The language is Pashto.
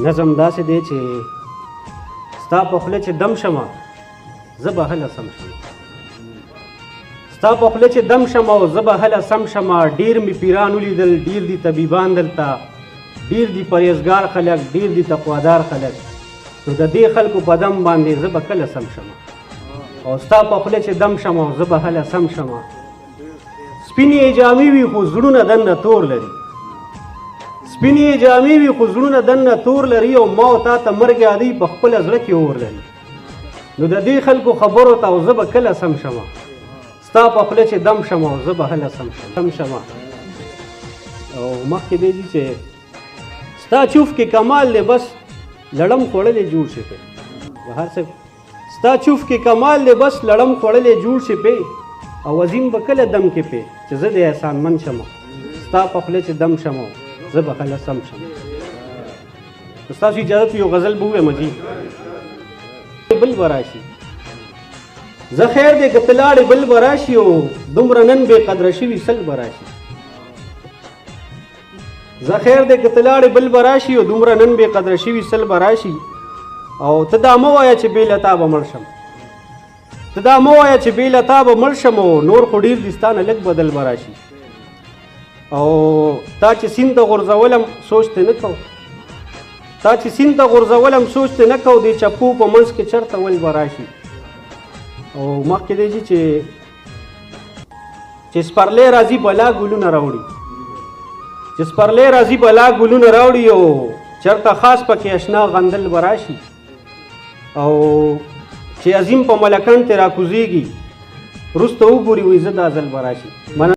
نظم داسې دی چې ستا په خوله چې دم شمه زه به هله سم شم ستا په خوله چې دم شمه او زه به هله سم شمه ډېر مې پیران ولیدل ډېر دي طبیبان دلته ډېر دي پرهیزګار خلک ډېر دي تقوادار خلک نو د دې خلکو په دم باندې زه به کله سم شمه او ستا په خوله چې دم شمه او زه به هله سم شمه سپینې جامې وي خو زړونه دننه تور لري سپینې جامې وي خو زړونه دننه تور لري او ما او تا ته مرګ یادوي په خپله زړه کې اور لري نو د دې خلکو خبرو ته او زه به کله سم شمه ستا په خوله چې دم شمه او زه به هله سم شمه او مخکې دی چې ستا چوف کې کمال دی بس لړم خوړلې جوړ شي پې بهر صاحب ستا چوف کې کمال دی بس لړم خوړلې جوړ شي پې او عظیم به کله دم کې پې چې زه د احسانمن شمه ستا په خوله چې دم شمه زه به هله سم شم ستاسو اجازت یو غزل به ووایم جي بل به راشي زه خیر دی که ته لاړې بل به راشي او دومره نن بې قدره شوي سل به راشي زه خیر دی که ته لاړې بل به راشي او دومره نن بې قدره شوي سل به راشي او ته دا مه وایه چې بې له تا به مړ شم ته دا مه وایه چې بې له تا به مړ شم او نور خو ډېر دي ستا نه لږ بدل به راشي او تا چې سیند ته غورځولم سوچ ته نه کو تا چې سیند ته غورځولم سوچ ته نه کو دې چپو په منځ کې چرته ول به راشي او مخکې دی چې سپرلی راځي بلا ګلونه راوړي چې سپرلی راځي بلا ګلونه راوړي او چرته خاص پکې اشنا غندل به راشي او چې عظیم په ملکن ته راکوزېږي وروسته وګوري وایي زه دا ځل به راشي